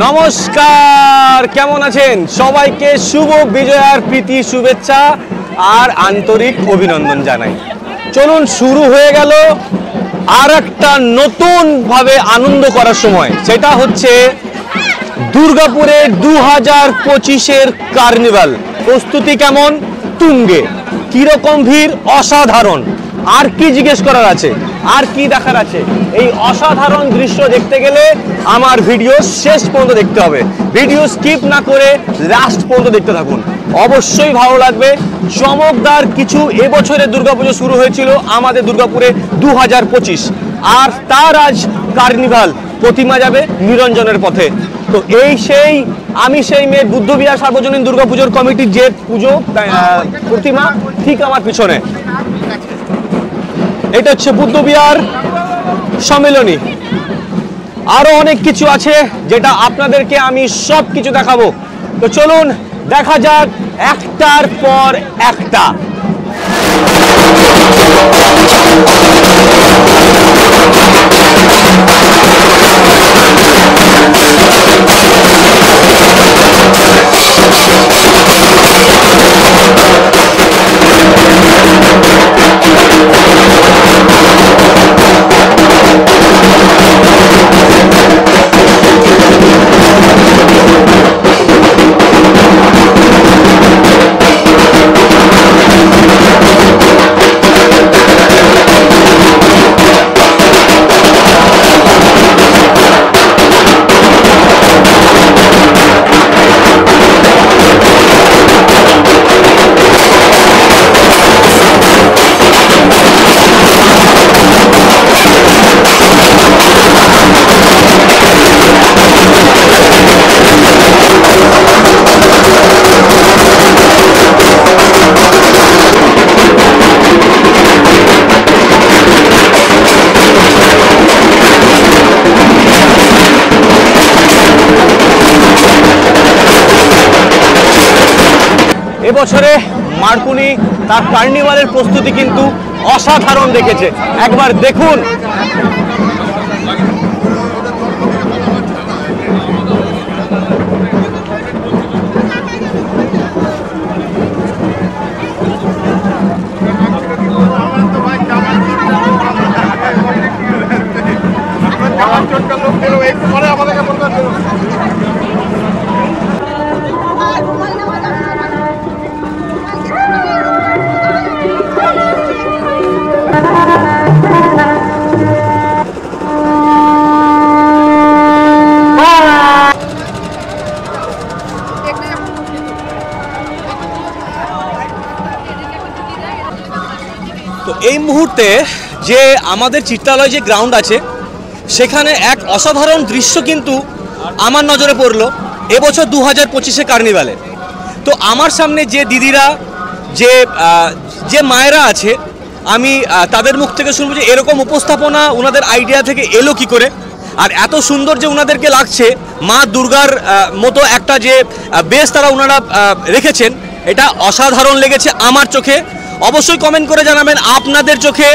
নমস্কার, কেমন আছেন? সবাইকে শুভ বিজয়ার প্রীতি শুভেচ্ছা আর আন্তরিক অভিনন্দন জানাই। চলুন, শুরু হয়ে গেল আর একটা নতুন ভাবে আনন্দ করার সময়। সেটা হচ্ছে দুর্গাপুরের 2025-এর কার্নিভাল। প্রস্তুতি কেমন? তুঙ্গে। কিরকম ভিড়? অসাধারণ। আর কি জিজ্ঞেস করার আছে, আর কি দেখার আছে? এই অসাধারণ দৃশ্য দেখতে গেলে আমার ভিডিও শেষ পর্যন্ত দেখতে হবে। ভিডিও স্কিপ না করে লাস্ট পর্যন্ত দেখতে থাকুন, অবশ্যই ভালো লাগবে। চমকদার কিছু এবছরের দুর্গাপুজো শুরু হয়েছিল আমাদের দুর্গাপুরে 2025, আর তার আজ কার্নিভাল। প্রতিমা যাবে নিরঞ্জনের পথে। তো আমি সেই মেয়ে বুদ্ধবিহার সার্বজনীন দুর্গাপুজোর কমিটির যে পুজো প্রতিমা ঠিক আমার পিছনে, এটা হচ্ছে বুদ্ধবিহার সম্মেলনী। আরো অনেক কিছু আছে যেটা আপনাদেরকে আমি সব কিছু দেখাবো। তো চলুন দেখা যাক একটার পর একটা। এবছরে মার্কুনি তার কার্নিভালের প্রস্তুতি কিন্তু অসাধারণ দেখেছে। একবার দেখুন। তো এই মুহূর্তে যে আমাদের চিত্রালয় যে গ্রাউন্ড আছে, সেখানে এক অসাধারণ দৃশ্য কিন্তু আমার নজরে পড়লো এবছর 2025-এ কার্নিভালে। তো আমার সামনে যে দিদিরা, যে মায়েরা আছে, আমি তাদের মুখ থেকে শুনবো যে এরকম উপস্থাপনা ওনাদের আইডিয়া থেকে এলো কি করে, আর এত সুন্দর যে ওনাদেরকে লাগছে। মা দুর্গার মতো একটা যে বেশ তারা ওনারা রেখেছেন, এটা অসাধারণ লেগেছে আমার চোখে। অবশ্যই কমেন্ট করে জানাবেন আপনাদের চোখে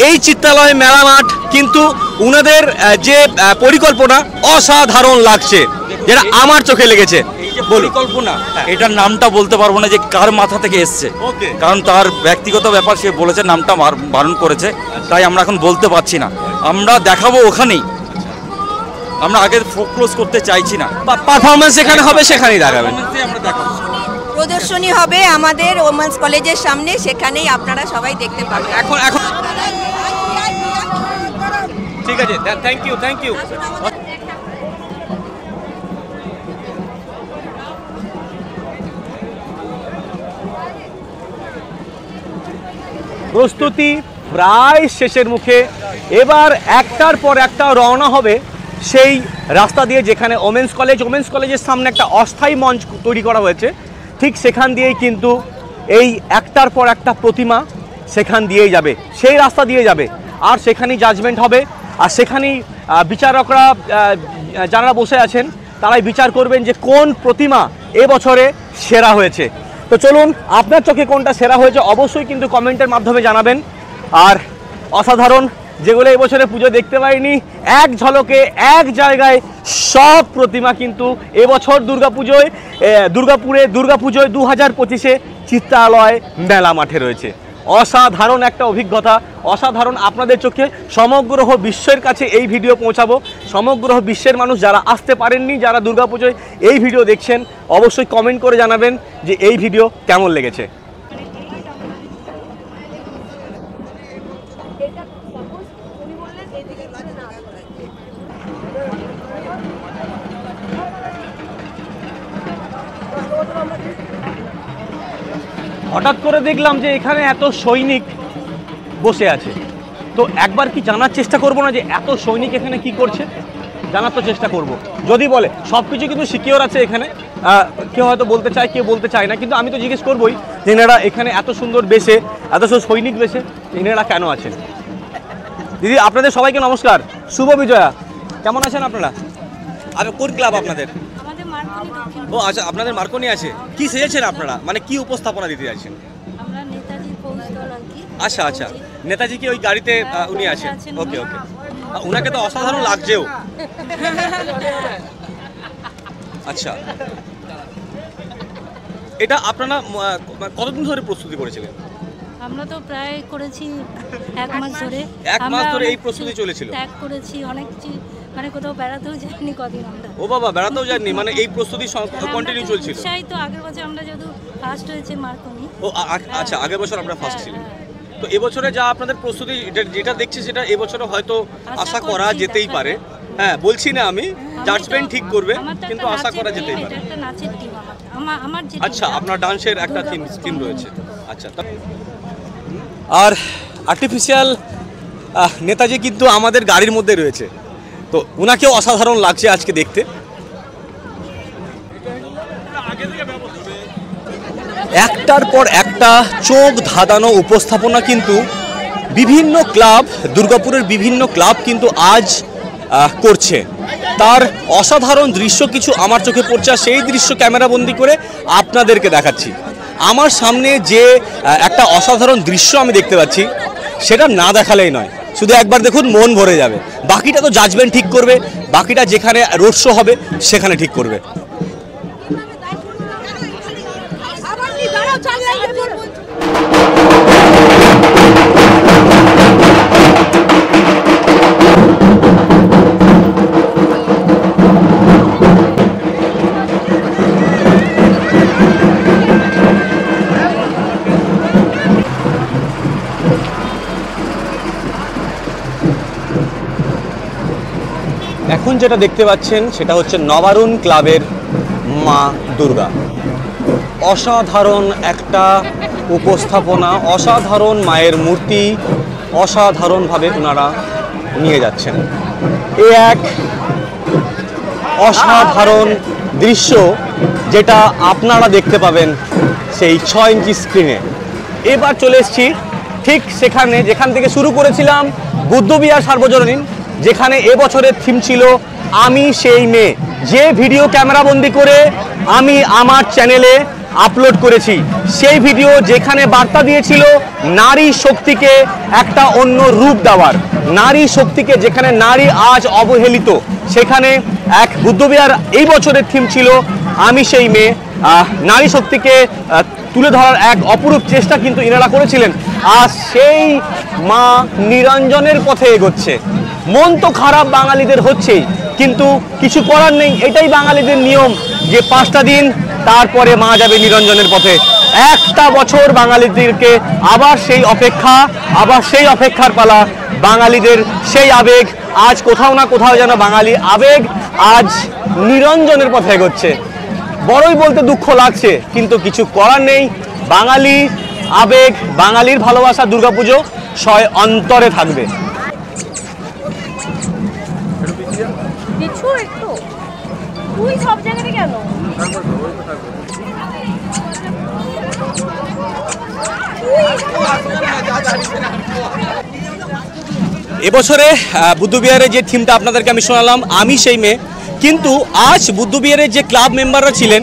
এই চিত্রালয় মেলা মাঠ কিন্তু উনাদের যে পরিকল্পনা অসাধারণ লাগছে, যেটা আমার চোখে লেগেছে। পরিকল্পনা, এটার নামটা বলতে পারবো না যে কার মাথা থেকে এসছে, কারণ তার ব্যক্তিগত ব্যাপার, সে বলেছে নামটা বারণ করেছে, তাই আমরা এখন বলতে পারছি না। আমরা দেখাবো ওখানেই, আমরা আগে ফোকাস করতে চাইছি না। পারফরমেন্স এখানে হবে, সেখানেই দেখাবেন। আমরা দেখাবো, প্রদর্শনী হবে আমাদের ওমেন্স কলেজের সামনে, সেখানেই আপনারা সবাই দেখতে পাবেন। এখন ঠিক আছে, থ্যাংক ইউ। প্রস্তুতি প্রায় শেষের মুখে। এবার একটার পর একটা রওনা হবে সেই রাস্তা দিয়ে, যেখানে ওমেন্স কলেজের সামনে একটা অস্থায়ী মঞ্চ তৈরি করা হয়েছে। ঠিক সেখান দিয়েই কিন্তু এই একটার পর একটা প্রতিমা সেখান দিয়েই যাবে, সেই রাস্তা দিয়ে যাবে, আর সেখানেই জাজমেন্ট হবে। আর সেখানেই বিচারকরা যারা বসে আছেন তারাই বিচার করবেন যে কোন প্রতিমা এবছরে সেরা হয়েছে। তো চলুন, আপনার চোখে কোনটা সেরা হয়েছে অবশ্যই কিন্তু কমেন্টের মাধ্যমে জানাবেন। আর অসাধারণ যেগুলো এই বছরে পুজো দেখতে পাইনি, এক ঝলকে এক জায়গায় সব প্রতিমা কিন্তু এবছর দুর্গাপুরে দুর্গাপুজোয় 2025-এ চিত্রালয় মেলা মাঠে রয়েছে। অসাধারণ একটা অভিজ্ঞতা, অসাধারণ। আপনাদের চোখে সমগ্র বিশ্বের কাছে এই ভিডিও পৌঁছাবো। সমগ্র বিশ্বের মানুষ যারা আসতে পারেননি, যারা দুর্গাপুজোয় এই ভিডিও দেখছেন, অবশ্যই কমেন্ট করে জানাবেন যে এই ভিডিও কেমন লেগেছে। হঠাৎ করে দেখলাম যে এখানে এত সৈনিক বসে আছে, তো একবার কি জানার চেষ্টা করব না যে এত সৈনিক এখানে কি করছে? জানার তো চেষ্টা করব। যদি বলে সব কিছু কিন্তু সিকিওর আছে এখানে, কেউ হয়তো বলতে চায়, কেউ বলতে চায় না, কিন্তু আমি তো জিজ্ঞেস করবোই যে এনারা এখানে এত সুন্দর বেশে, এত সৈনিক বেশে এনারা কেন আছেন। দিদি, আপনাদের সবাইকে নমস্কার, শুভ বিজয়া। কেমন আছেন আপনারা? আর কোন ক্লাব আপনাদের? ও আচ্ছা, আপনাদের মার্কনি আছে। কি সেজেছেন আপনারা, মানে কি উপস্থাপনা দিতে যাচ্ছেন? আমরা নেতাজি পৌঁছতল আর কি। আচ্ছা আচ্ছা, নেতাজি কি ওই গাড়িতে উনি আছেন? ওকে ওকে, উনাকে তো অসাধারণ লাগছেও। আচ্ছা, এটা আপনারা কতদিন ধরে প্রস্তুতি করেছিলেন? আমরা তো প্রায় করেছি 1 মাস ধরে। 1 মাস ধরে এই প্রস্তুতি চলেছিল? ত্যাগ করেছি অনেক কিছু, মানে কোথাও বেড়াতেও যাইনি কদিন আমরা। ও বাবা, বেড়াতেও যাননি? মানে এই প্রস্তুতি কন্টিনিউ চলছিল? সেই তো আগের বছর আমরা যেহেতু ফার্স্ট হয়েছে মার্কনি। ও আচ্ছা, আগের বছর আমরা ফার্স্ট ছিলাম। তো এবছরে যা আপনাদের প্রস্তুতি যেটা দেখছি, সেটা এবছরে হয়তো আশা করা যেতেই পারে। হ্যাঁ, বলছি না আমি, জাজমেন্ট ঠিক করবে, কিন্তু আশা করা যেতেই পারে। এটা একটা নাচের টিম আমার যে। আচ্ছা, আপনার ডান্সের একটা টিম রয়েছে। আচ্ছা, আর আর্টিফিশিয়াল নেতাজি কিন্তু আমাদের গাড়ির মধ্যে রয়েছে, তো ওনাকেও অসাধারণ লাগছে আজকে দেখতে। একটার পর একটা চোখ ধাঁধানো উপস্থাপনা কিন্তু বিভিন্ন ক্লাব, দুর্গাপুরের বিভিন্ন ক্লাব কিন্তু আজ করছে। তার অসাধারণ দৃশ্য কিছু আমার চোখে পড়ছে, আর সেই দৃশ্য ক্যামেরাবন্দি করে আপনাদেরকে দেখাচ্ছি। আমার সামনে যে একটা অসাধারণ দৃশ্য আমি দেখতে পাচ্ছি, সেটা না দেখালেই নয়। শুধু একবার দেখুন, মন ভরে যাবে। বাকিটা তো জাজমেন্ট ঠিক করবে, বাকিটা যেখানে রোড শো হবে সেখানে ঠিক করবে। এখন যেটা দেখতে পাচ্ছেন সেটা হচ্ছে নবারুণ ক্লাবের মা দুর্গা। অসাধারণ একটা উপস্থাপনা, অসাধারণ মায়ের মূর্তি, অসাধারণভাবে ওনারা নিয়ে যাচ্ছেন। এ এক অসাধারণ দৃশ্য যেটা আপনারা দেখতে পাবেন সেই 6 ইঞ্চি স্ক্রিনে। এবার চলে এসেছি ঠিক সেখানে যেখান থেকে শুরু করেছিলাম, বুদ্ধবিহার সার্বজনীন, যেখানে এবছরের থিম ছিল আমি সেই মেয়ে। যে ভিডিও ক্যামেরাবন্দি করে আমি আমার চ্যানেলে আপলোড করেছি, সেই ভিডিও যেখানে বার্তা দিয়েছিল নারী শক্তিকে একটা অন্য রূপ দেওয়ার, নারী শক্তিকে, যেখানে নারী আজ অবহেলিত, সেখানে এক বুদ্ধবিহার এই বছরের থিম ছিল আমি সেই মেয়ে। নারী শক্তিকে তুলে ধরার এক অপরূপ চেষ্টা কিন্তু ইনারা করেছিলেন। আর সেই মা নিরঞ্জনের পথে এগোচ্ছে। মন তো খারাপ বাঙালিদের হচ্ছেই, কিন্তু কিছু করার নেই, এটাই বাঙালিদের নিয়ম যে 5টা দিন তারপরে মা যাবে নিরঞ্জনের পথে। একটা বছর বাঙালিদেরকে আবার সেই অপেক্ষা, আবার সেই অপেক্ষার পালা। বাঙালিদের সেই আবেগ আজ কোথাও না কোথাও যেন বাঙালি আবেগ আজ নিরঞ্জনের পথে এগোচ্ছে। বড়ই বলতে দুঃখ লাগছে, কিন্তু কিছু করার নেই। বাঙালি আবেগ, বাঙালির ভালোবাসা দুর্গাপুজো সয় অন্তরে থাকবে। এবছরে বুদ্ধবিহারে যে থিমটা আপনাদেরকে আমি শোনালাম আমি সেই মেয়ে, কিন্তু আজ বুদ্ধবিহারের যে ক্লাব মেম্বাররা ছিলেন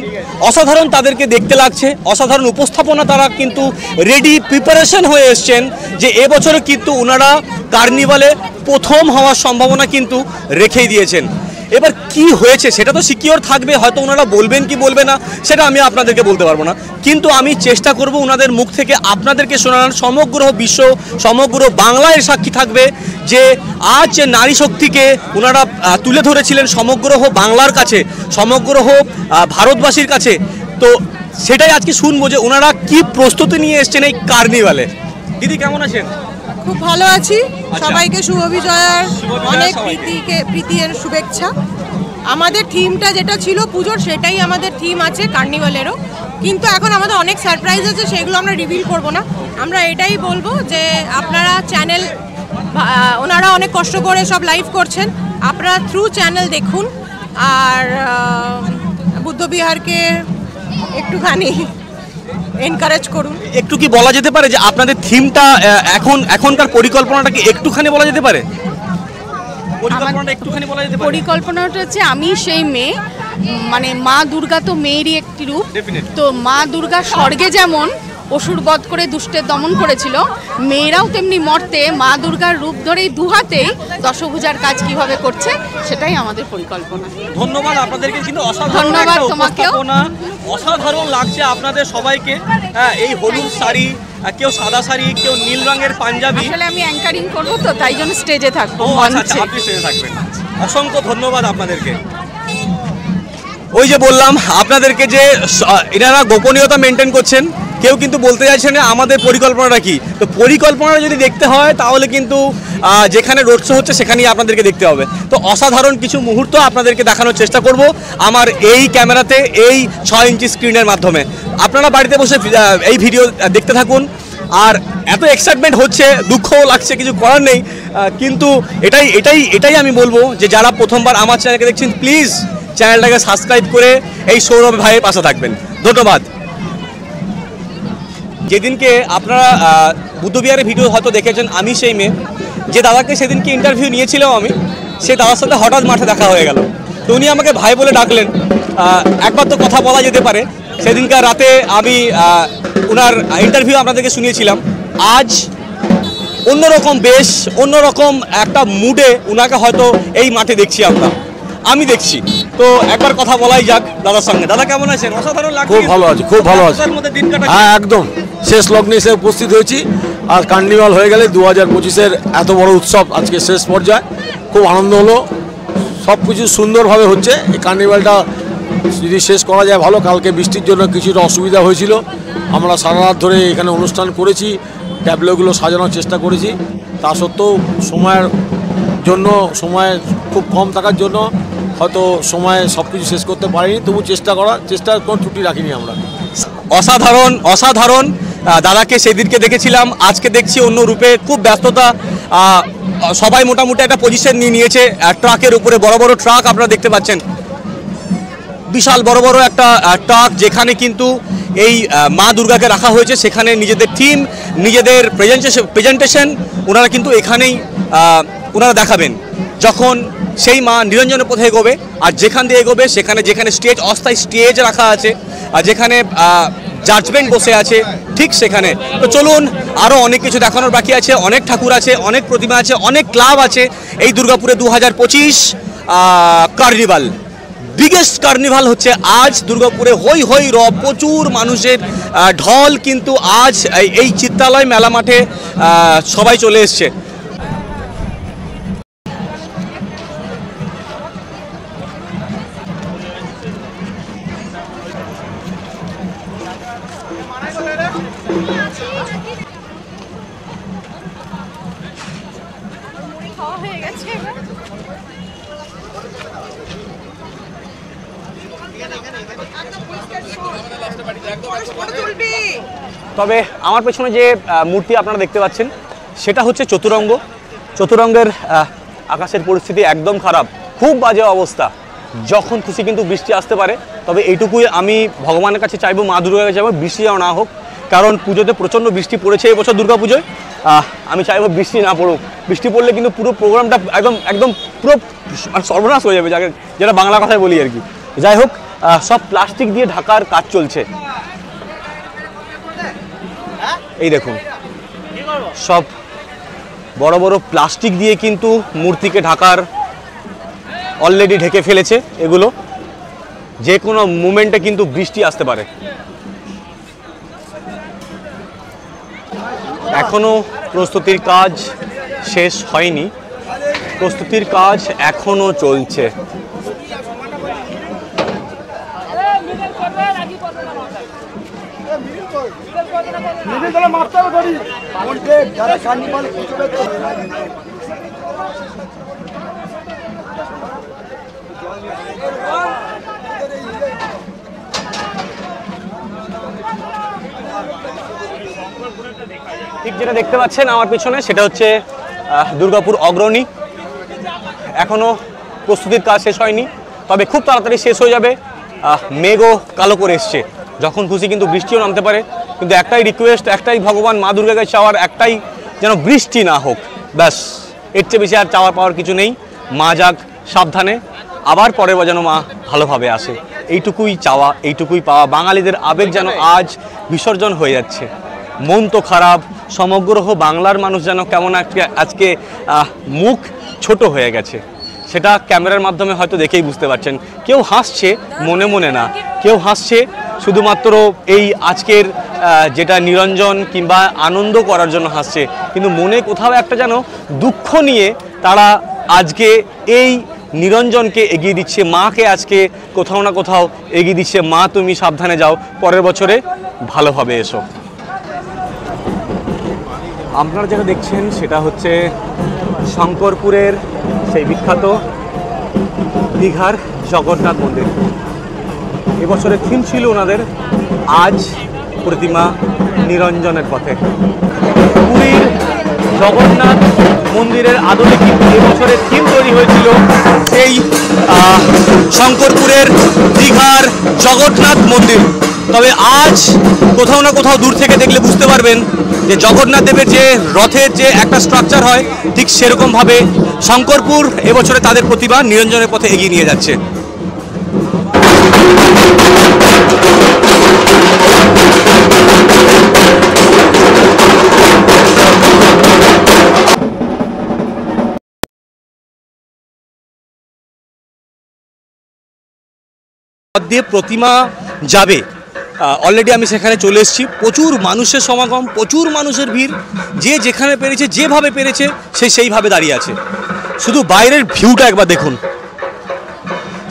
অসাধারণ, তাদেরকে দেখতে লাগছে, অসাধারণ উপস্থাপনা, তারা কিন্তু রেডি প্রিপারেশন হয়ে এসছেন যে এবছরে কিন্তু ওনারা কার্নিভালে প্রথম হওয়ার সম্ভাবনা কিন্তু রেখেই দিয়েছেন। এবার কি হয়েছে সেটা তো সিকিওর থাকবে, হয়তো ওনারা বলবেন কি বলবে না সেটা আমি আপনাদেরকে বলতে পারবো না, কিন্তু আমি চেষ্টা করব ওনাদের মুখ থেকে আপনাদেরকে শোনানোর। সমগ্র বিশ্ব, সমগ্র বাংলায় সাক্ষী থাকবে যে আজ যে নারী শক্তিকে ওনারা তুলে ধরেছিলেন সমগ্র বাংলার কাছে, সমগ্র ভারতবাসীর কাছে, তো সেটাই আজকে শুনবো যে ওনারা কি প্রস্তুতি নিয়ে এসছেন এই কার্নিভালে। দিদি কেমন আছেন? খুব ভালো আছি, সবাইকে শুভ বিজয়ার অনেক প্রীতির শুভেচ্ছা। আমাদের থিমটা যেটা ছিল পুজোর সেটাই আমাদের থিম আছে কার্নিভালেরও, কিন্তু এখন আমাদের অনেক সারপ্রাইজ আছে, সেগুলো আমরা রিভিল করব না। আমরা এটাই বলবো যে আপনারা চ্যানেল, ওনারা অনেক কষ্ট করে সব লাইভ করছেন, আপনারা থ্রু চ্যানেল দেখুন আর বুদ্ধবিহারকে একটুখানি এনকারেজ করুন। একটু কি বলা যেতে পারে যে আপনাদের থিমটা এখনকার পরিকল্পনাটা কি একটুখানি বলা যেতে পারে? পরিকল্পনাটা হচ্ছে আমি সেই মেয়ে, মানে মা দুর্গা তো মেয়েরই একটি রূপ, তো মা দুর্গা স্বর্গে যেমন অসুর বধ করে দুষ্টের দমন করেছিল, মেয়েরাও তেমনি মর্তে মা দুর্গার রূপ ধরেই দুহাতেই দশভুজার কাজ কিভাবে করছে সেটাই আমাদের পরিকল্পনা। ধন্যবাদ আপনাদেরকে, কিন্তু অসাধারণ ধন্যবাদ তোমাকেও, অসাধারণ লাগছে আপনাদের সবাইকে। এই হলুদ শাড়ি, কেউ সাদা শাড়ি, কেউ নীল রঙের পাঞ্জাবি। আসলে আমি অ্যাঙ্কারিং করবো তো তাই জন্য স্টেজে থাকবো। আচ্ছা, আপনি স্টেজে থাকবেন। অসংখ্য ধন্যবাদ আপনাদেরকে। ওই যে বললাম আপনাদেরকে যে এনারা গোপনীয়তা মেনটেন করছেন, কেউ কিন্তু বলতে চাইছে না আমাদের পরিকল্পনাটা কি। তো পরিকল্পনাটা যদি দেখতে হয় তাহলে কিন্তু যেখানে রোড শো হচ্ছে সেখানেই আপনাদেরকে দেখতে হবে। তো অসাধারণ কিছু মুহূর্ত আপনাদেরকে দেখানোর চেষ্টা করব আমার এই ক্যামেরাতে, এই 6 ইঞ্চি স্ক্রিনের মাধ্যমে। আপনারা বাড়িতে বসে এই ভিডিও দেখতে থাকুন। আর এত এক্সাইটমেন্ট হচ্ছে, দুঃখও লাগছে, কিছু করার নেই, কিন্তু এটাই আমি বলবো যে যারা প্রথমবার আমার চ্যানেলকে দেখছেন প্লিজ চ্যানেলটাকে সাবস্ক্রাইব করে এই সৌরভ ভাইয়ের পাশে থাকবেন। ধন্যবাদ। যেদিনকে আপনারা বুদ্ধবিহারের ভিডিও হয়তো দেখেছেন আমি সেই মেয়ে, যে দাদাকে সেদিনকে ইন্টারভিউ নিয়েছিলাম আমি, সেই দাদার সাথে হঠাৎ মাঠে দেখা হয়ে গেল। তো উনি আমাকে ভাই বলে ডাকলেন। একবার তো কথা বলা যেতে পারে। সেদিনকার রাতে আমি ওনার ইন্টারভিউ আপনাদেরকে শুনিয়েছিলাম। আজ অন্যরকম, বেশ অন্যরকম একটা মুডে ওনাকে হয়তো এই মাঠে দেখছি আমি দেখছি। তো একবার কথা বলাই যাক দাদার সঙ্গে। দাদা কেমন আছেন? অসাধারণ লাগছে। খুব ভালো আছি, খুব ভালো আছি। হ্যাঁ, একদম শেষ লগ্নে এসে উপস্থিত হয়েছি। আর কার্নিভাল হয়ে গেলে 2025-এর এত বড় উৎসব আজকে শেষ পর্যায়ে, খুব আনন্দ হলো। সব কিছু সুন্দরভাবে হচ্ছে। এই কার্নিভালটা যদি শেষ করা যায় ভালো। কালকে বৃষ্টির জন্য কিছুটা অসুবিধা হয়েছিল, আমরা সারা রাত ধরে এখানে অনুষ্ঠান করেছি, ট্যাবলোগুলো সাজানোর চেষ্টা করেছি। তা সত্ত্বেও সময়ের জন্য, সময় খুব কম থাকার জন্য হয়তো সময় সব কিছু শেষ করতে পারিনি, তবু চেষ্টার কোনো ত্রুটি রাখিনি আমরা। অসাধারণ দাদাকে সেদিনকে দেখেছিলাম, আজকে দেখছি অন্য রূপে। খুব ব্যস্ততা, সবাই মোটামুটি একটা পজিশন নিয়েছে। ট্রাকের উপরে বড় বড় ট্রাক আপনারা দেখতে পাচ্ছেন, বিশাল বড় বড় একটা ট্রাক, যেখানে কিন্তু এই মা দুর্গাকে রাখা হয়েছে। সেখানে নিজেদের থিম, নিজেদের প্রেজেন্টেশন ওনারা কিন্তু এখানেই ওনারা দেখাবেন। যখন সেই মা নিরঞ্জনের পথে এগোবে, আর যেখান দিয়ে এগোবে যেখানে স্টেজ, অস্থায়ী স্টেজ রাখা আছে, আর যেখানে জাজমেন্ট বসে আছে, ঠিক সেখানে। তো চলুন, আরও অনেক কিছু দেখানোর বাকি আছে। অনেক ঠাকুর আছে, অনেক প্রতিমা আছে, অনেক ক্লাব আছে এই দুর্গাপুরে। 2025 কার্নিভাল, বিগেস্ট কার্নিভাল হচ্ছে আজ দুর্গাপুরে। হই হই প্রচুর মানুষের ঢল কিন্তু আজ এই চিত্রালয় মেলা মাঠে সবাই চলে এসছে। তবে আমার পেছনে যে মূর্তি আপনারা দেখতে পাচ্ছেন সেটা হচ্ছে চতুরঙ্গের আকাশের পরিস্থিতি একদম খারাপ, খুব বাজে অবস্থা। যখন খুশি কিন্তু বৃষ্টি আসতে পারে। তবে এইটুকুই আমি ভগবানের কাছে চাইবো, মা দুর্গার কাছে চাইবো, বৃষ্টি যেন না হোক। কারণ পুজোতে প্রচণ্ড বৃষ্টি পড়েছে এবছর দুর্গা পুজোয়। আমি চাইবো বৃষ্টি না পড়ুক। বৃষ্টি পড়লে কিন্তু পুরো প্রোগ্রামটা একদম পুরো মানে সর্বনাশ হয়ে যাবে, যাকে যেটা বাংলা কথায় বলি আর কি। যাই হোক, সব প্লাস্টিক দিয়ে ঢাকার কাজ চলছে। এই দেখুন, সব বড় বড় প্লাস্টিক দিয়ে কিন্তু মূর্তিকে ঢাকার অলরেডি ঢেকে ফেলেছে। এগুলো যে কোনো মুমেন্টে কিন্তু বৃষ্টি আসতে পারে। এখনো প্রস্তুতির কাজ শেষ হয়নি, প্রস্তুতির কাজ এখনো চলছে। ঠিক যেটা দেখতে পাচ্ছেন আমার পিছনে, সেটা হচ্ছে দুর্গাপুর অগ্রণী। এখনো প্রস্তুতির কাজ শেষ হয়নি, তবে খুব তাড়াতাড়ি শেষ হয়ে যাবে। মেঘও কালো করে এসছে, যখন খুশি কিন্তু বৃষ্টিও নামতে পারে। কিন্তু একটাই রিকোয়েস্ট, একটাই ভগবান মা দুর্গাকে চাওয়ার, একটাই যেন বৃষ্টি না হোক, ব্যাস। এর চেয়ে বেশি আর চাওয়ার পাওয়ার কিছু নেই। মা যাক সাবধানে, আবার পরের বার যেন মা ভালোভাবে আসে, এইটুকুই চাওয়া, এইটুকুই পাওয়া। বাঙালিদের আবেগ যেন আজ বিসর্জন হয়ে যাচ্ছে। মন তো খারাপ, সমগ্র বাংলার মানুষ যেন কেমন আজকে মুখ ছোট হয়ে গেছে। সেটা ক্যামেরার মাধ্যমে হয়তো দেখেই বুঝতে পারছেন। কেউ হাসছে মনে মনে না, কেউ হাসছে শুধুমাত্র এই আজকের যেটা নিরঞ্জন কিংবা আনন্দ করার জন্য হাসছে, কিন্তু মনে কোথাও একটা যেন দুঃখ নিয়ে তারা আজকে এই নিরঞ্জনকে এগিয়ে দিচ্ছে, মাকে আজকে কোথাও না কোথাও এগিয়ে দিচ্ছে। মা তুমি সাবধানে যাও, পরের বছরে ভালোভাবে এসো। আপনারা যেটা দেখছেন সেটা হচ্ছে শঙ্করপুরের সেই বিখ্যাত দীঘার জগন্নাথ মন্দির। এবছরের থিম ছিল ওনাদের আজ প্রতিমা নিরঞ্জনের পথে। পুরীর জগন্নাথ মন্দিরের আদলে কিন্তু এবছরের থিম তৈরি হয়েছিল সেই শঙ্করপুরের দীঘার জগন্নাথ মন্দির। তবে আজ কোথাও না কোথাও দূর থেকে দেখলে বুঝতে পারবেন যে জগন্নাথ দেবের যে রথের যে একটা স্ট্রাকচার হয়, ঠিক সেরকমভাবে শঙ্করপুর এবছরে তাদের প্রতিমা নিরঞ্জনের পথে এগিয়ে নিয়ে যাচ্ছে। দিয়ে প্রতিমা যাবে, অলরেডি আমি সেখানে চলে এসেছি। প্রচুর মানুষের সমাগম, প্রচুর মানুষের ভিড়। যে যেখানে পেরেছে, যেভাবে পেরেছে সে সেইভাবে দাঁড়িয়ে আছে। শুধু বাইরের ভিউটা একবার দেখুন,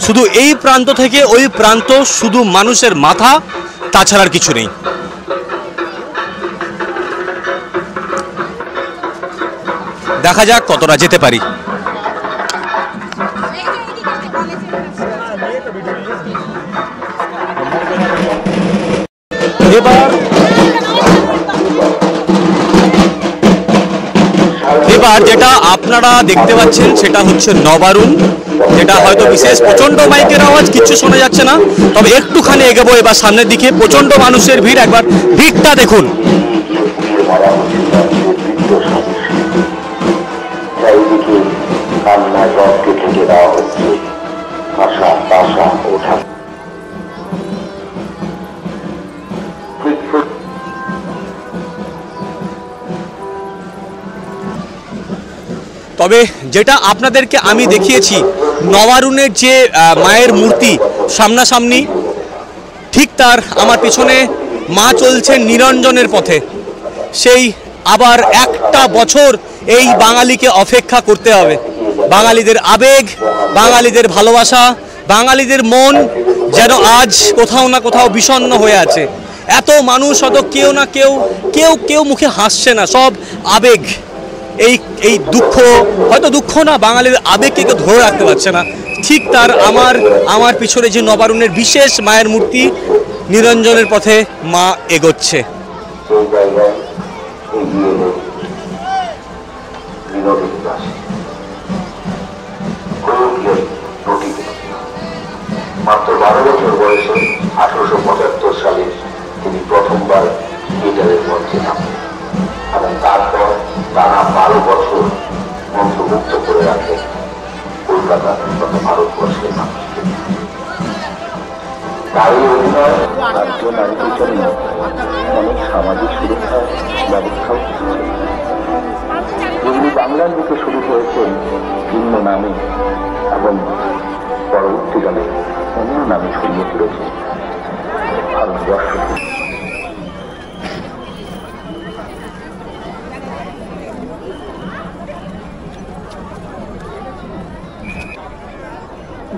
শুধু এই প্রান্ত থেকে ওই প্রান্ত শুধু মানুষের মাথা, তাছাড়া আর কিছু নেই। দেখা যাক কতটা যেতে পারি। এবার যেটা আপনারা দেখতে পাচ্ছেন সেটা হচ্ছে নবারুণ, যেটা হয়তো বিশেষ প্রচন্ড মাইকের আওয়াজ, কিচ্ছু শোনা যাচ্ছে না। তবে একটুখানি এগোবো এবার সামনের দিকে, প্রচন্ড মানুষের ভিড়, একবার ভিড়টা দেখুন। তবে যেটা আপনাদেরকে আমি দেখিয়েছি নবারুণের যে মায়ের মূর্তি সামনাসামনি, ঠিক তার আমার পিছনে মা চলছেন নিরঞ্জনের পথে। সেই আবার একটা বছর এই বাঙালিকে অপেক্ষা করতে হবে। বাঙালিদের আবেগ, বাঙালিদের ভালোবাসা, বাঙালিদের মন যেন আজ কোথাও না কোথাও বিষণ্ণ হয়ে আছে। এত মানুষ, হয়তো কেউ না কেউ মুখে হাসছে না, সব আবেগ। এই দুঃখ, হয়তো দুঃখ না, বাঙালির আবেগকে কেউ ধরে রাখতে পারছে না। ঠিক তার আমার পিছনে যে নবারুণের বিশেষ মায়ের মূর্তি, নিরঞ্জনের পথে মা এগোচ্ছে। মাত্র 12 বছর বয়সে 1875 সালে তিনি প্রথমবার থিয়েটারের মঞ্চে নামেন এবং তারপর টানা 12 বছর মন্ত্রমুগ্ধ করে রাখেন কলকাতা। কলকাতা তথা ভারতবর্ষের মানুষকে। তার এই অভিনয় রাজ্য নারীদের জন্য অনেক সামাজিক সুরক্ষার ব্যবস্থাও করেছে। যেগুলি বাংলার দিকে শুরু হয়েছেন ভিন্ন নামে এবং পরবর্তীকালে অন্য নামে ছড়িয়ে পড়েছে ভারতবর্ষ।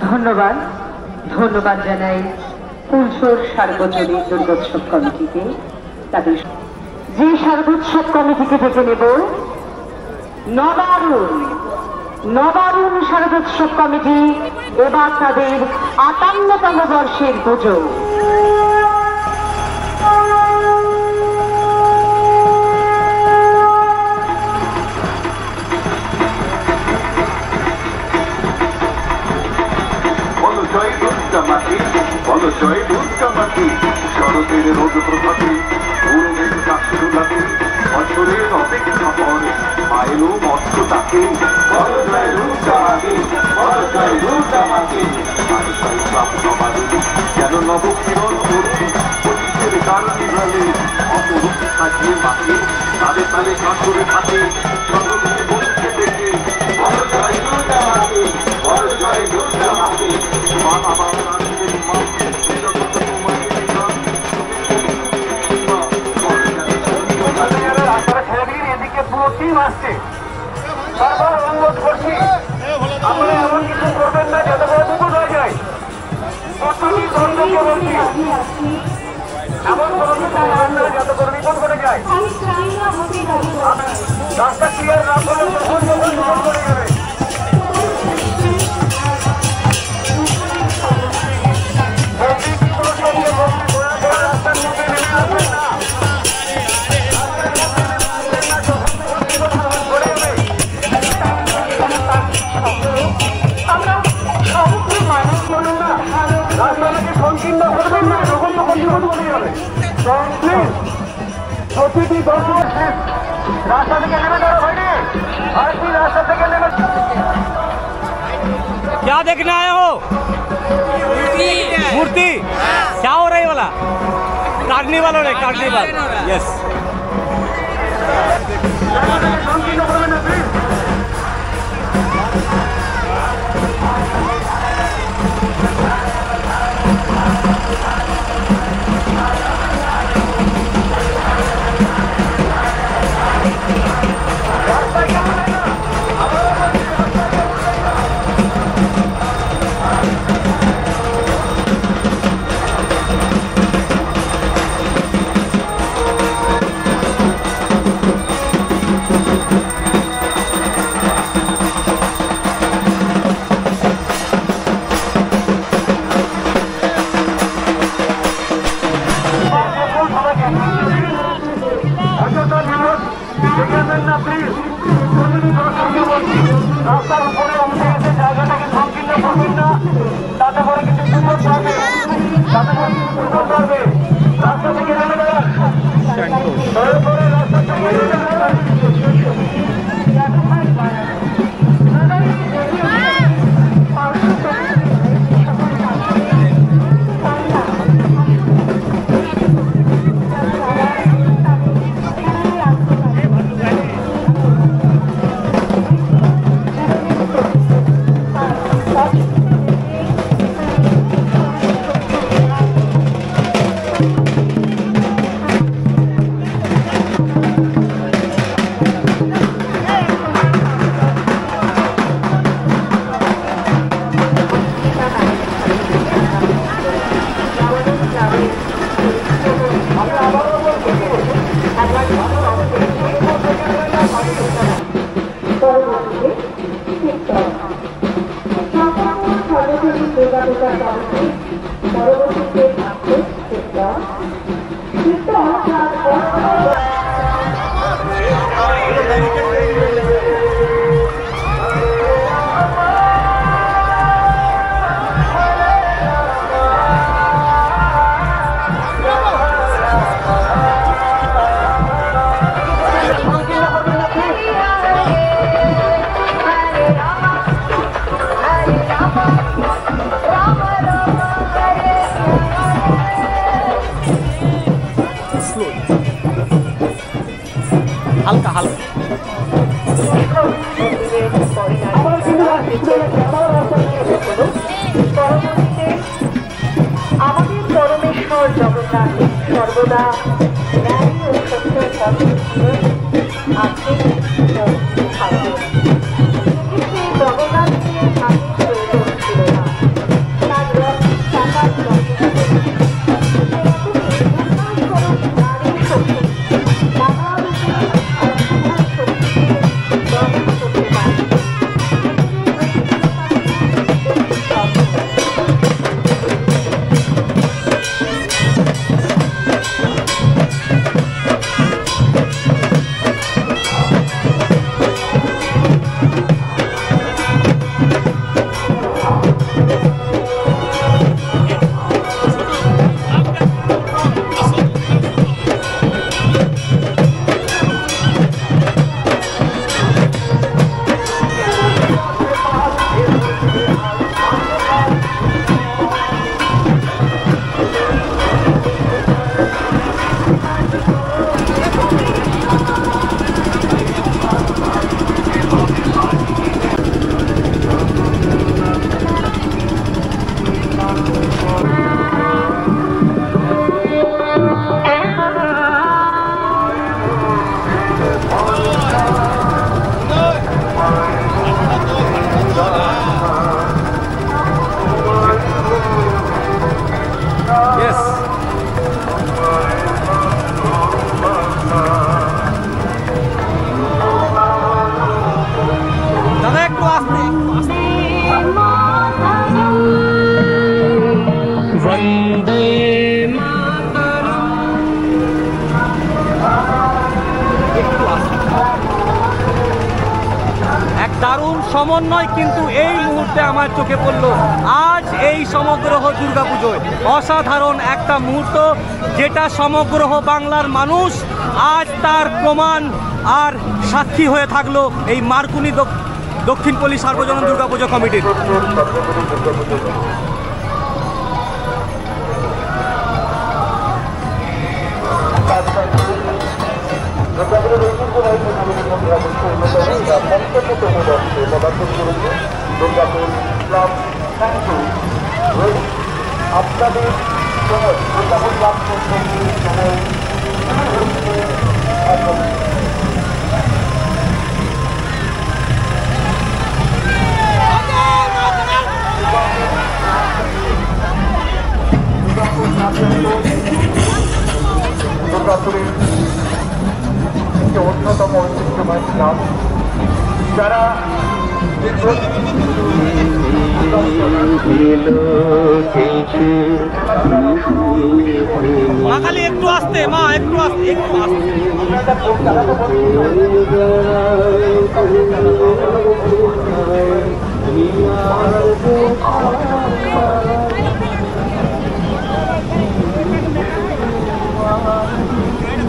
ধন্যবাদ ধন্যবাদ জানাই ফুলশোর সার্বজনীন দুর্গোৎসব কমিটিকে। তাদের যে সার্বোৎসব কমিটিকে ডেকে নেব নবারুণ শারদোৎসব কমিটি। এবার তাদের ৫৮তম বর্ষের পুজো। জয় দুর্গা মাটি, শরতের রোদ প্রভাতে পূর্ণের কাশুলাতে বছরের অপেক্ষা পরে মায়েরও মস্ত তাকে জয় দুর্গা মাটি, জয় দুর্গা মাটি। যেন নবকিরণ করছি পঁচিশের কার্নিভালে অপরূপ সাজিয়ে মাকে তালে তালে কাঁচরে থাকে সকলকে বলছে দেখে জয় দুর্গা মাটি, জয় দুর্গা মাটি। মা বাবা আসছে বারবার অনুরোধ করছি আপনারা এমন কিছু করবেন না যাতে করে দুটো হয়ে যায়। প্রতিটি দণ্ডকে বলছি এমন কোনো কিছু করবেন না যাতে করে বিপদ ঘটে যায়। রাস্তা ক্লিয়ার না করলে তখন যখন বিপদ ঘটে যাবে। রাস্তা নিচে নেমে আসবেন না। প্রতিটি দর্শক রাস্তা থেকে নেমে যাওয়া হয়নি, আরেকটি রাস্তা থেকে নেমে। क्या देखने आए हो? मूर्ति। क्या हो रहा है वाला? कार्निवल हो रहा है, कार्निवल। यस। রাস্তার উপরে উঠে এসে জায়গাটাকে সংকীর্ণ করবেন না, তাতে করে কিছু বিপদ পাবে, তাতে করে কিছু বিপদ পাবে। রাস্তা থেকে নেমে যান, রাস্তা থেকে নেমে যান। হালকা হালকা। আমাদের পরমেশ্বর জগন্নাথ সর্বদা ন্যায় ও সত্যের পথে ছিলেন, আছেন ও থাকবেন। জগন্নাথকে স্বামীর প্রয়োজন ছিল না, তার রথ চাকার যন্ত্রণা নারী শক্তি নানা রূপে অসম্ভব শক্তিকে দমন করতে পারে। দারুণ সমন্বয় কিন্তু এই মুহূর্তে আমার চোখে পড়লো আজ এই সমগ্র দুর্গাপুজোয়। অসাধারণ একটা মুহূর্ত, যেটা সমগ্র বাংলার মানুষ আজ তার প্রমাণ আর সাক্ষী হয়ে থাকলো এই মার্কুনি দক্ষিণপল্লী সার্বজনীন দুর্গাপুজো কমিটির। আপনাদের দুর্গাপুরের একটি অন্যতম ঐতিহ্যবাহী গ্রাম, যারা মা খালি একটু আসতে, মা একটু আসতে, একটু আসতে।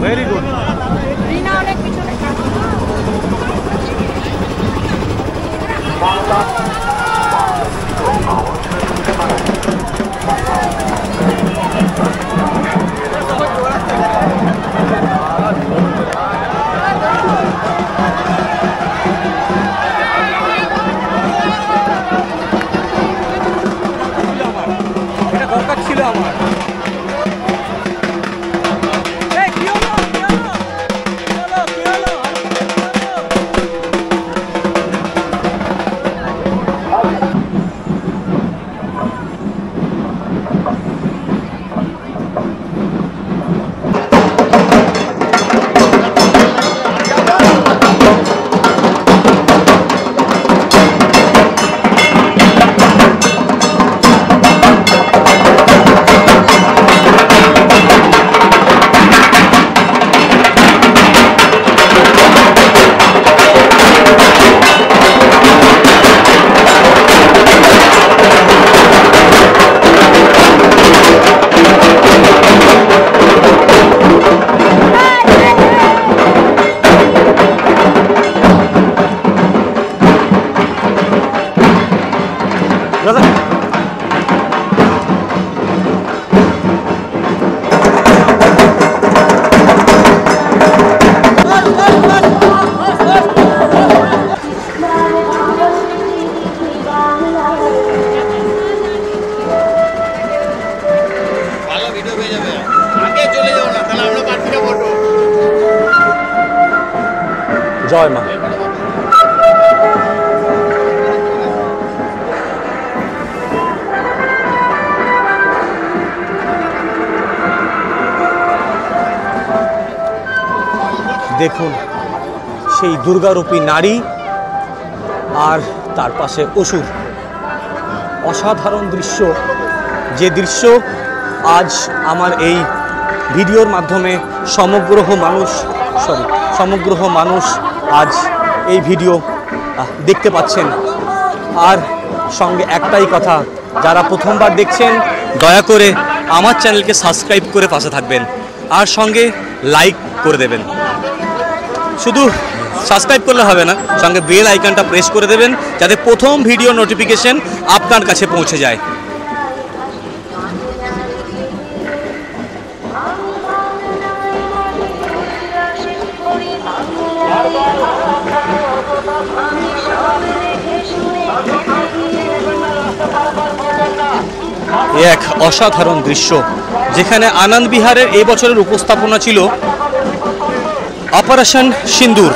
Very good. এটা দরকার ছিল আমার। জয় মা। দেখুন সেই দুর্গারূপী নারী আর তার পাশে অসুর, অসাধারণ দৃশ্য। যে দৃশ্য আজ আমার এই ভিডিওর মাধ্যমে সমগ্র মানুষ আজ এই ভিডিও দেখতে পাচ্ছেন। আর সঙ্গে একটাই কথা, যারা প্রথমবার দেখছেন দয়া করে আমার চ্যানেলকে সাবস্ক্রাইব করে পাশে থাকবেন আর সঙ্গে লাইক করে দেবেন। শুধু সাবস্ক্রাইব করলে হবে না, সঙ্গে বেল আইকনটা প্রেস করে দেবেন যাতে প্রথম ভিডিও নোটিফিকেশন আপনার কাছে পৌঁছে যায়। এক অসাধারণ দৃশ্য, যেখানে আনন্দ বিহারের এই বছরের উপস্থাপনা ছিল অপারেশন সিন্দুর।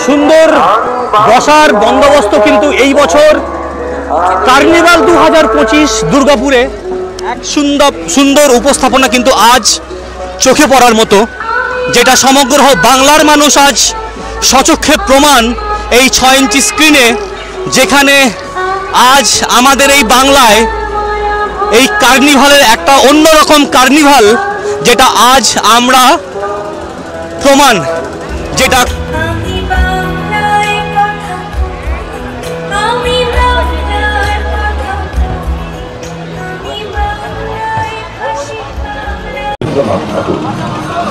সুন্দর বসার বন্দোবস্ত কিন্তু এই বছর কার্নিভাল 2025 দুর্গাপুরে এক সুন্দর উপস্থাপনা কিন্তু আজ চোখে পড়ার মতো, যেটা সমগ্র বাংলার মানুষ আজ সচক্ষে প্রমাণ এই 6 ইঞ্চি স্ক্রিনে, যেখানে আজ আমাদের এই বাংলায় এই কার্নিভালের একটা অন্যরকম কার্নিভাল, যেটা আজ আমরা প্রমাণ, যেটা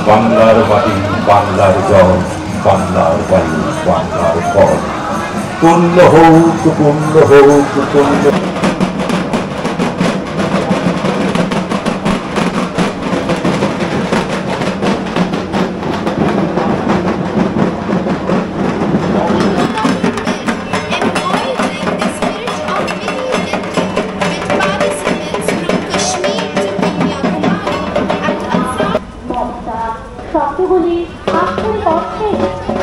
বাংলার মাটি, বাংলার জল, বাংলার বায়ু, বাংলার ফল, পূর্ণ হোক, পূর্ণ হোক, পূর্ণ। শব্দগুলি আক্ষের পক্ষে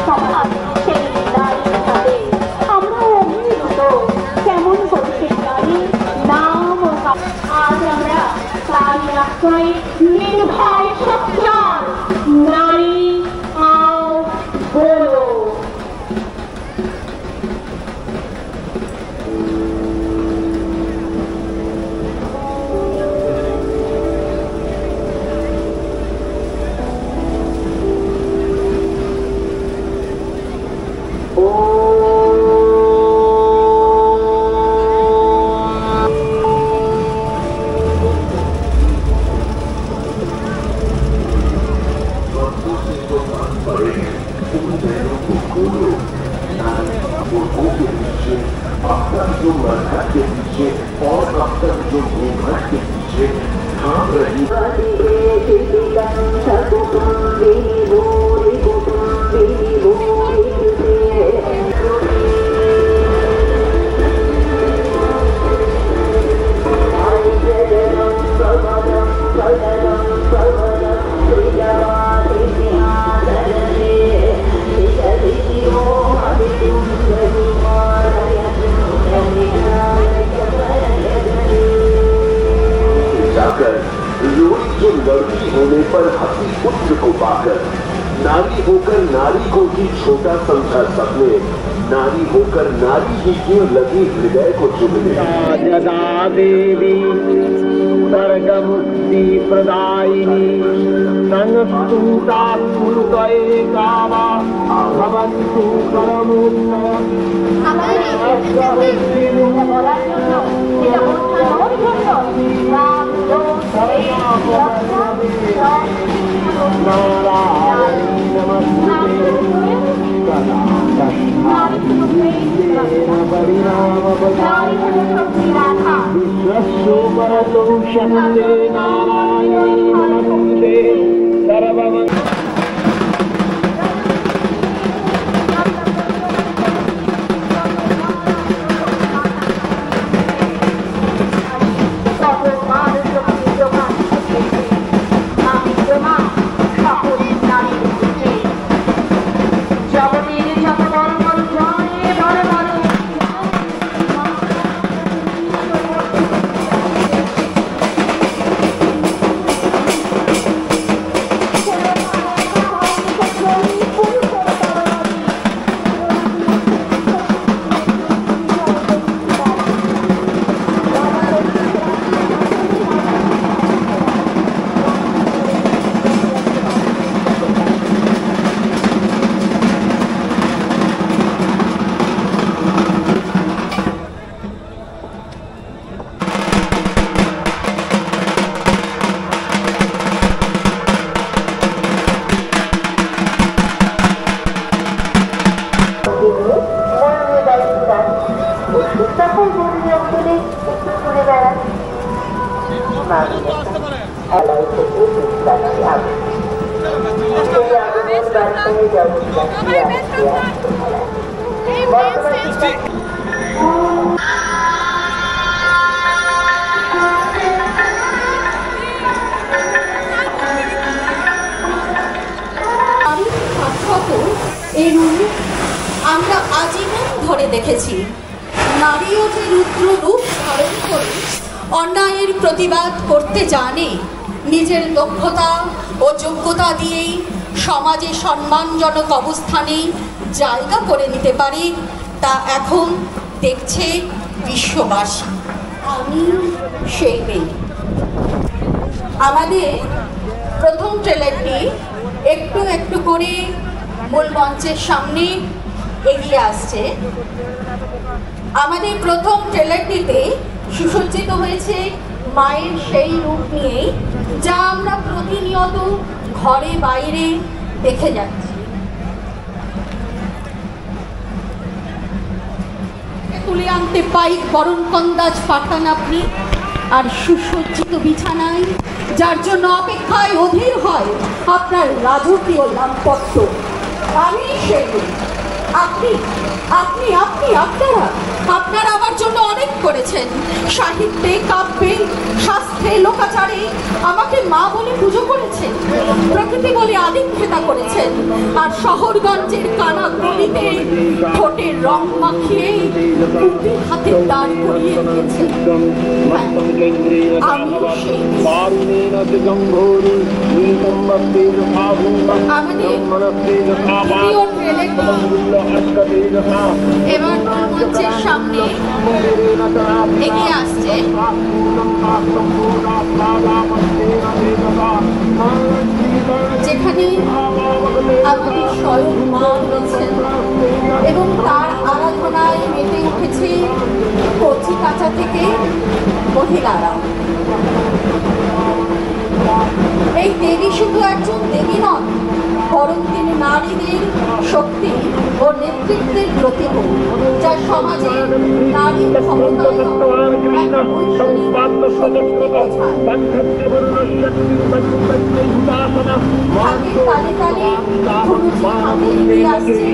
সমাজ সেই নারীর সাথে আমরা অভিভূত কেমন করছে নারী নাম আজ আমরা তারই আশ্রয় নির্ভয় সত্যার নারী আও বলো। लड़की होने पर हंसी पुत्र को पाकर नारी होकर नारी को ही छोटा समझा सबने, नारी होकर नारी ही क्यों लगी हृदय को चुभने। देवी स्वर्ग मुक्ति प्रदायिनी संस्तुता स्मृतये कामा भवन्तु परमोत्तमम्। नारी हलो शक्ति राधा विश्वस्यो परतो शक्ते नारायणे नमस्ते सर्वमं আমরা আজীবন ধরে দেখেছি নারীও যে রুদ্র রূপ ধারণ করে অন্যায়ের প্রতিবাদ করতে জানে, নিজের দক্ষতা ও যোগ্যতা দিয়েই সমাজে সম্মানজনক অবস্থানে জায়গা করে নিতে পারে, তা এখন দেখছে বিশ্ববাসী। আমি সেই মেয়ে। আমাদের প্রথম ট্রেলারটি একটু একটু করে মূল মঞ্চের সামনে এগিয়ে আসছে। আমাদের প্রথম ট্রেলারটিতে সুসজ্জিত হয়েছে মায়ের সেই রূপ নিয়ে, যা আমরা প্রতিনিয়ত ঘরে বাইরে দেখে যাচ্ছি। তুলে আনতে পাই বরণ কন্দাজ পাঠান আপনি, আর সুসজ্জিত বিছানায় যার জন্য অপেক্ষায় অধীর হয় আপনার রাজকীয় দাম্পত্য। আমি সেই আপনি আপনি আপনি আপনারা আপনারা আমার জন্য অনেক করেছেন। সাহিত্যে, কাব্যে, শাস্ত্রে, লোকাচারে আমাকে মা বলে পুজো করেছেন, প্রকৃতি বলে আদিক্ষেতা করেছেন, আর শহরগঞ্জের কানা গলিতে ঠোঁটের রং মাখিয়ে কুপির হাতে দাঁড় করিয়ে দিয়েছেন। এবার মঞ্চের সামনে এগিয়ে আসছে যেখানে আমাদের স্বয়ং মা রয়েছেন এবং তার আরাধনায় মেতে উঠেছে কচি কাঁচা থেকে মহিলারা। এই দেবী শুধু একজন দেবী নন, বরং তিনি নারীদের শক্তি ও নেতৃত্বের প্রতীক, যা সমাজে নারীর ক্ষমতায়ন তালে তালে আসছে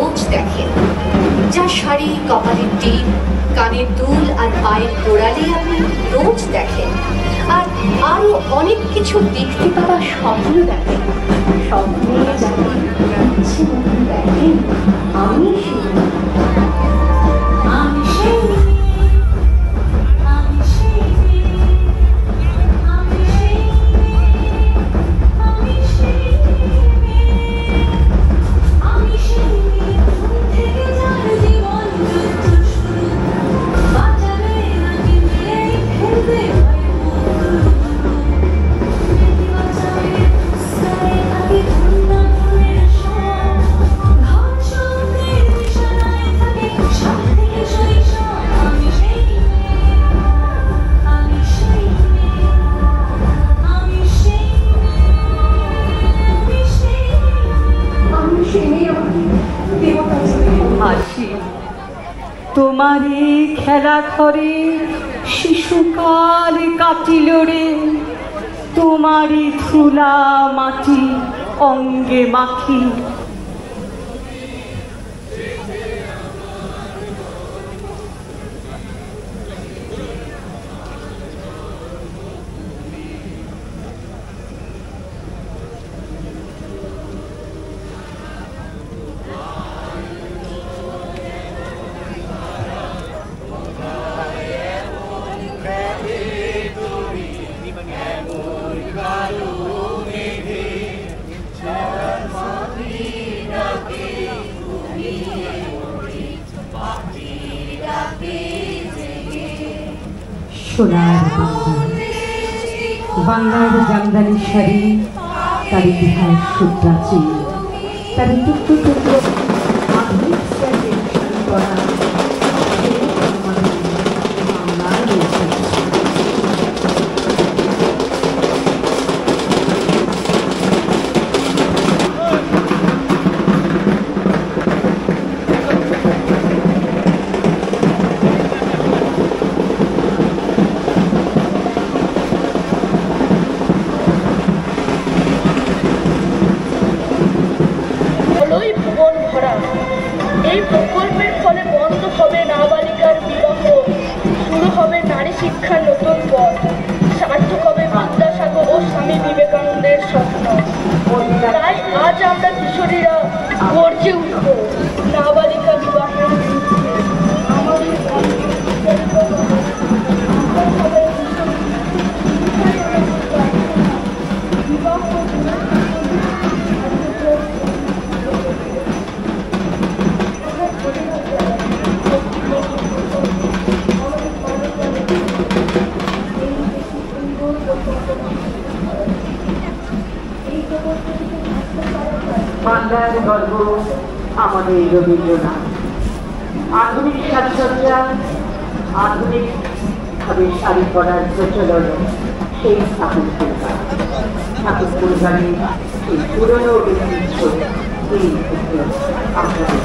রোজ দেখেন, যা শাড়ি, কপালের টিপ, কানের দুল আর পায়ের গোড়ালি আপনি রোজ দেখেন, আর আরো অনেক কিছু দেখতে পাওয়া স্বপ্ন দেখেন। স্বপ্নে যাকে ইচ্ছে মতো দেখেন, আমি তোমারে খেলা ঘরে শিশুকাল কাটিল রে, তোমারই ধুলা মাটি অঙ্গে মাখি। সোনার বাংলার জামদানি শাড়ি, তার ইতিহাস সুপ্রাচীন, তার টুকরো টুকরো আধুনিক শাড়ি করা এই প্রকল্পের ফলে বন্ধ হবে নাবালিকার বিবাহ, শুরু হবে নারী শিক্ষার নতুন পথ, সার্থক হবে বিদ্যাসাগর ও স্বামী বিবেকানন্দের স্বপ্ন। তাই আজ আমরা কিশোরীরা গর্জে উঠব নাবালিকা বিবাহের বিরুদ্ধে। আমাদের বাংলার গর্ব আমাদের রবীন্দ্রনাথ। আধুনিক সাজসজ্জা, আধুনিক ভাবে শাড়ি পরার প্রচলন সেই ঠাকুরপুর গানের সেই পুরনো ঐতিহ্য এই আপনাদের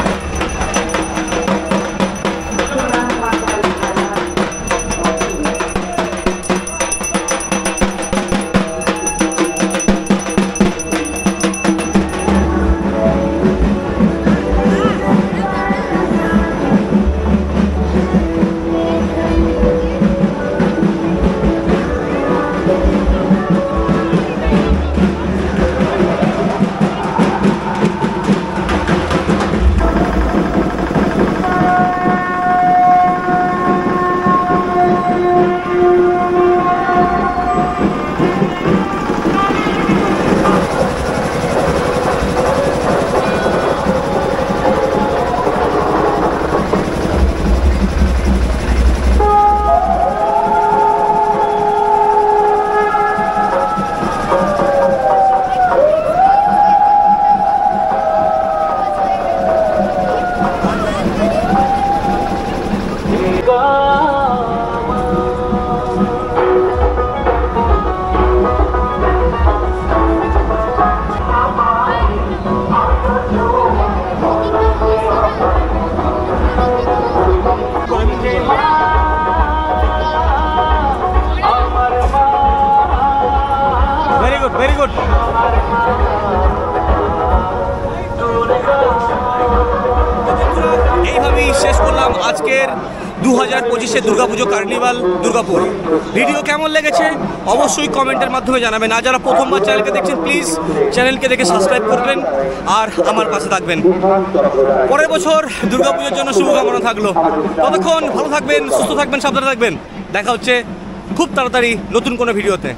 আজকের 2025 দুর্গাপুজো কার্নিভাল দুর্গাপুর। ভিডিও কেমন লেগেছে অবশ্যই কমেন্টের মাধ্যমে জানাবেন। আর যারা প্রথমবার চ্যানেলকে দেখছেন প্লিজ চ্যানেলকে দেখে সাবস্ক্রাইব করবেন আর আমার পাশে থাকবেন। পরের বছর দুর্গাপুজোর জন্য শুভকামনা থাকলো। ততক্ষণ ভালো থাকবেন, সুস্থ থাকবেন, সাবধানে থাকবেন। দেখা হচ্ছে খুব তাড়াতাড়ি নতুন কোনো ভিডিওতে।